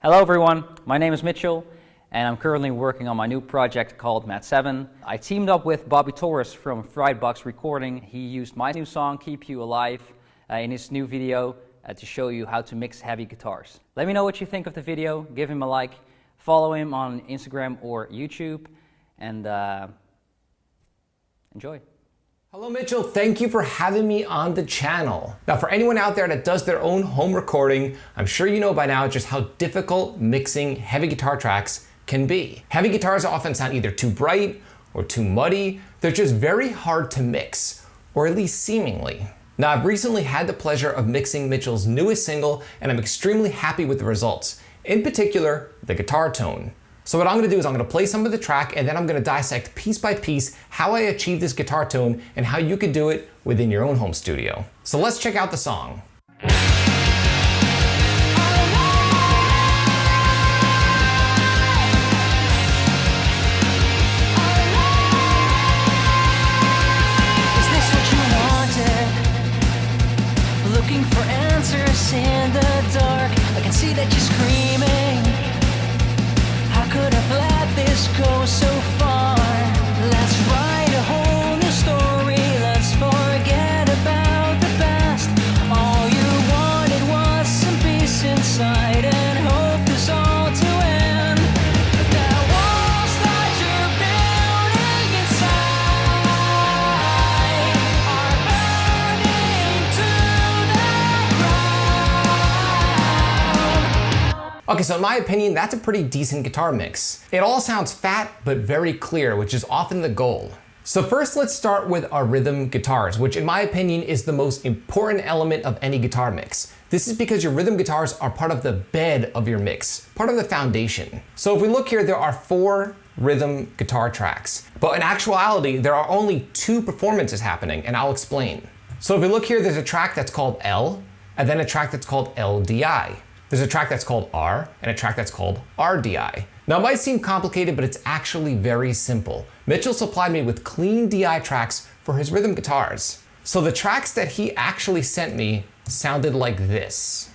Hello everyone, my name is Mitchell and I'm currently working on my new project called Mat 7. I teamed up with Bobby Torres from Frightbox Recording. He used my new song Keep You Alive in his new video to show you how to mix heavy guitars. Let me know what you think of the video, give him a like, follow him on Instagram or YouTube, and enjoy. Hello Mitchell, thank you for having me on the channel. Now for anyone out there that does their own home recording, I'm sure you know by now just how difficult mixing heavy guitar tracks can be. Heavy guitars often sound either too bright or too muddy. They're just very hard to mix, or at least seemingly. Now I've recently had the pleasure of mixing Mitchell's newest single and I'm extremely happy with the results. In particular, the guitar tone. So what I'm gonna do is I'm gonna play some of the track and then I'm gonna dissect piece by piece how I achieve this guitar tone and how you could do it within your own home studio. So let's check out the song. Is this what you wanted? Looking for answers in the dark. I can see that you're screaming. How could I've let this go so far? Let's write a whole new story. Let's forget about the past. All you wanted was some peace inside and hope is all to end. But the walls that you're building inside are burning to the ground. Okay, so in my opinion, that's a pretty decent guitar mix. It all sounds fat, but very clear, which is often the goal. So first, let's start with our rhythm guitars, which in my opinion is the most important element of any guitar mix. This is because your rhythm guitars are part of the bed of your mix, part of the foundation. So if we look here, there are 4 rhythm guitar tracks, but in actuality, there are only 2 performances happening, and I'll explain. So if we look here, there's a track that's called L, and then a track that's called LDI. There's a track that's called R and a track that's called RDI. Now it might seem complicated, but it's actually very simple. Mitchell supplied me with clean DI tracks for his rhythm guitars. So the tracks that he actually sent me sounded like this.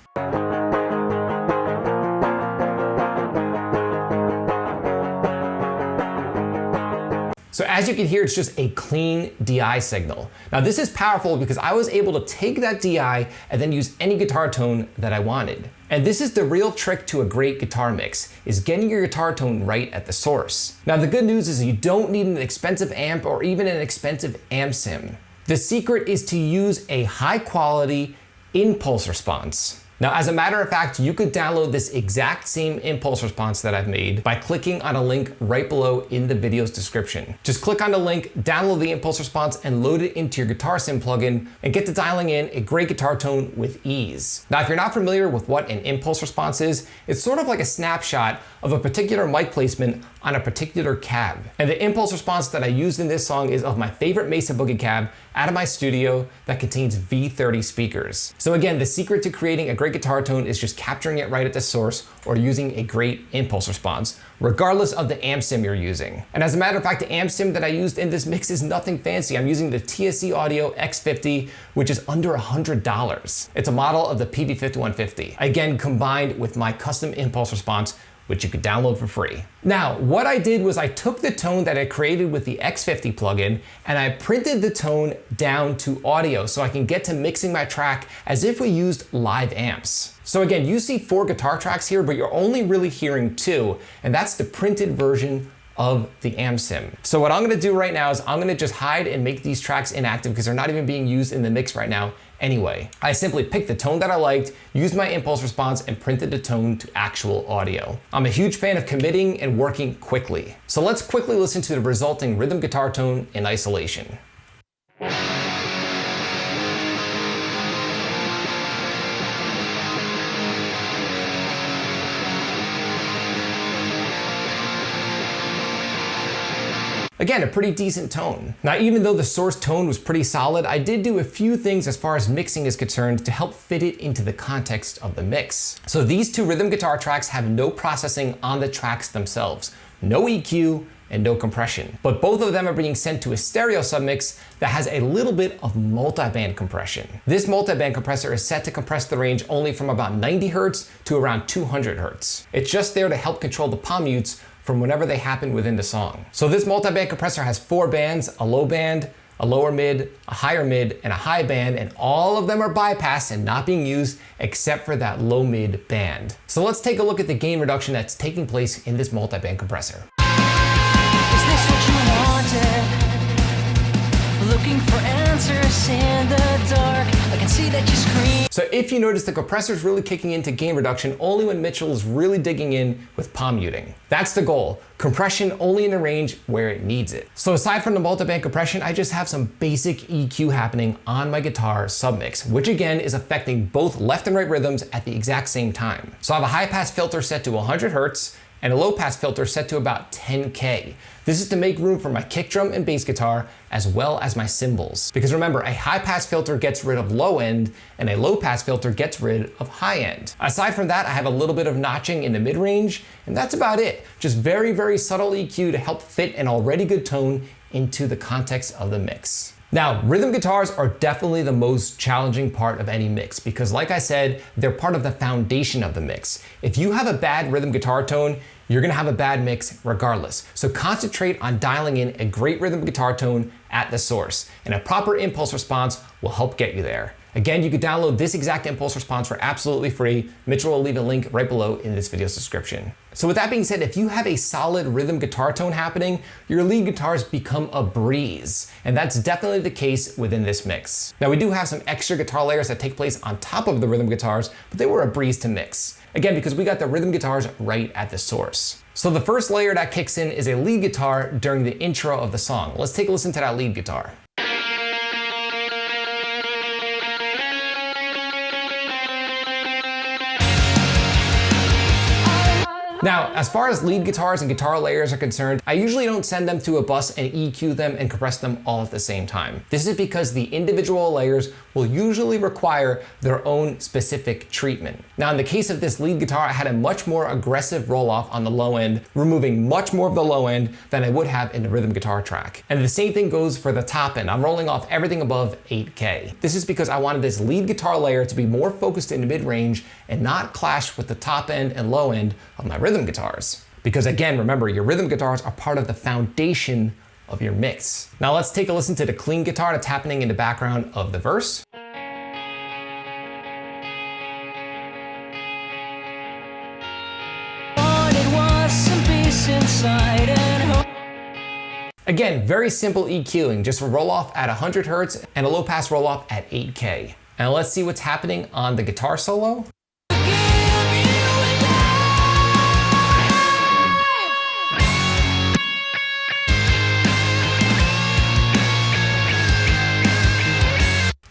So as you can hear, it's just a clean DI signal. Now this is powerful because I was able to take that DI and then use any guitar tone that I wanted. And this is the real trick to a great guitar mix, is getting your guitar tone right at the source. Now the good news is you don't need an expensive amp or even an expensive amp sim. The secret is to use a high quality impulse response. Now, as a matter of fact, you could download this exact same impulse response that I've made by clicking on a link right below in the video's description. Just click on the link, download the impulse response, and load it into your Guitar Sim plugin and get to dialing in a great guitar tone with ease. Now, if you're not familiar with what an impulse response is, it's sort of like a snapshot of a particular mic placement on a particular cab. And the impulse response that I used in this song is of my favorite Mesa Boogie cab out of my studio that contains V30 speakers. So again, the secret to creating a great guitar tone is just capturing it right at the source or using a great impulse response, regardless of the amp sim you're using. And as a matter of fact, the amp sim that I used in this mix is nothing fancy. I'm using the TSC Audio X50, which is under $100. It's a model of the PV5150. Again, combined with my custom impulse response, which you could download for free. Now, what I did was I took the tone that I created with the X50 plugin and I printed the tone down to audio so I can get to mixing my track as if we used live amps. So again, you see 4 guitar tracks here, but you're only really hearing 2, and that's the printed version of the amp sim. So what I'm gonna do right now is I'm gonna just hide and make these tracks inactive because they're not even being used in the mix right now anyway. I simply picked the tone that I liked, used my impulse response, and printed the tone to actual audio. I'm a huge fan of committing and working quickly. So let's quickly listen to the resulting rhythm guitar tone in isolation. Again, a pretty decent tone. Now, even though the source tone was pretty solid, I did do a few things as far as mixing is concerned to help fit it into the context of the mix. So these 2 rhythm guitar tracks have no processing on the tracks themselves. No EQ, and no compression. But both of them are being sent to a stereo submix that has a little bit of multiband compression. This multiband compressor is set to compress the range only from about 90 Hz to around 200 Hz. It's just there to help control the palm mutes from whenever they happen within the song. So this multiband compressor has 4 bands, a low band, a lower mid, a higher mid, and a high band, and all of them are bypassed and not being used except for that low mid band. So let's take a look at the gain reduction that's taking place in this multiband compressor. Is this what you wanted? Looking for answers in the dark. I can see that you scream. So if you notice, the compressor is really kicking into gain reduction only when Mitchell is really digging in with palm muting. That's the goal. Compression only in the range where it needs it. So aside from the multiband compression, I just have some basic EQ happening on my guitar submix, which again is affecting both left and right rhythms at the exact same time. So I have a high pass filter set to 100 Hz and a low pass filter set to about 10K. This is to make room for my kick drum and bass guitar, as well as my cymbals. Because remember, a high pass filter gets rid of low end, and a low pass filter gets rid of high end. Aside from that, I have a little bit of notching in the mid range, and that's about it. Just very, very subtle EQ to help fit an already good tone into the context of the mix. Now, rhythm guitars are definitely the most challenging part of any mix because, like I said, they're part of the foundation of the mix. If you have a bad rhythm guitar tone, you're gonna have a bad mix regardless. So concentrate on dialing in a great rhythm guitar tone at the source, and a proper impulse response will help get you there. Again, you can download this exact impulse response for absolutely free. Mitchell will leave a link right below in this video's description. So with that being said, if you have a solid rhythm guitar tone happening, your lead guitars become a breeze. And that's definitely the case within this mix. Now we do have some extra guitar layers that take place on top of the rhythm guitars, but they were a breeze to mix. Again, because we got the rhythm guitars right at the source. So the first layer that kicks in is a lead guitar during the intro of the song. Let's take a listen to that lead guitar. Now, as far as lead guitars and guitar layers are concerned, I usually don't send them to a bus and EQ them and compress them all at the same time. This is because the individual layers will usually require their own specific treatment. Now, in the case of this lead guitar, I had a much more aggressive roll-off on the low end, removing much more of the low end than I would have in the rhythm guitar track. And the same thing goes for the top end. I'm rolling off everything above 8K. This is because I wanted this lead guitar layer to be more focused in the mid-range and not clash with the top end and low end of my rhythm guitars. Because again, remember, your rhythm guitars are part of the foundation of your mix. Now let's take a listen to the clean guitar that's happening in the background of the verse. Again, very simple EQing, just a roll off at 100 Hz and a low pass roll off at 8K. And let's see what's happening on the guitar solo.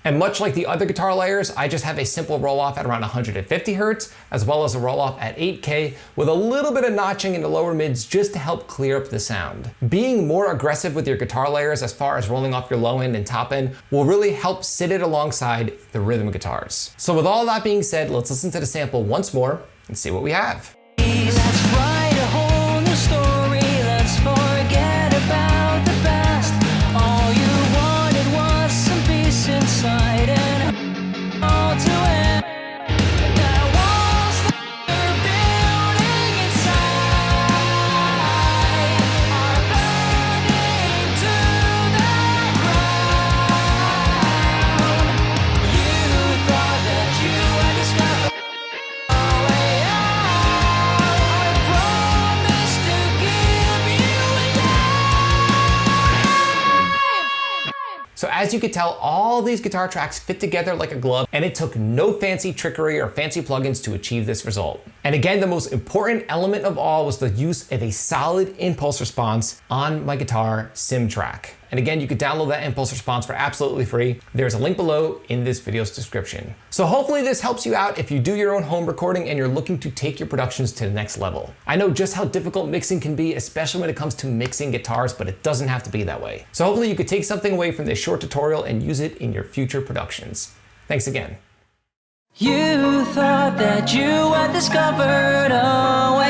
And much like the other guitar layers, I just have a simple roll off at around 150 Hz, as well as a roll off at 8K with a little bit of notching in the lower mids just to help clear up the sound. Being more aggressive with your guitar layers as far as rolling off your low end and top end will really help sit it alongside the rhythm guitars. So with all that being said, let's listen to the sample once more and see what we have. Let's write a whole new story. Let's forget about the past. All you wanted was some peace inside and all to end. And that walls that we're building inside are burning to the ground. You thought that you had discovered a way out. I promise to give you life. So as you can tell, all these guitar tracks fit together like a glove, and it took no fancy trickery or fancy plugins to achieve this result. And again, the most important element of all was the use of a solid impulse response on my guitar sim track. And again, you could download that impulse response for absolutely free. There's a link below in this video's description. So hopefully this helps you out if you do your own home recording and you're looking to take your productions to the next level. I know just how difficult mixing can be, especially when it comes to mixing guitars, but it doesn't have to be that way. So hopefully you could take something away from this short tutorial and use it in your future productions. Thanks again. You thought that you had discovered a way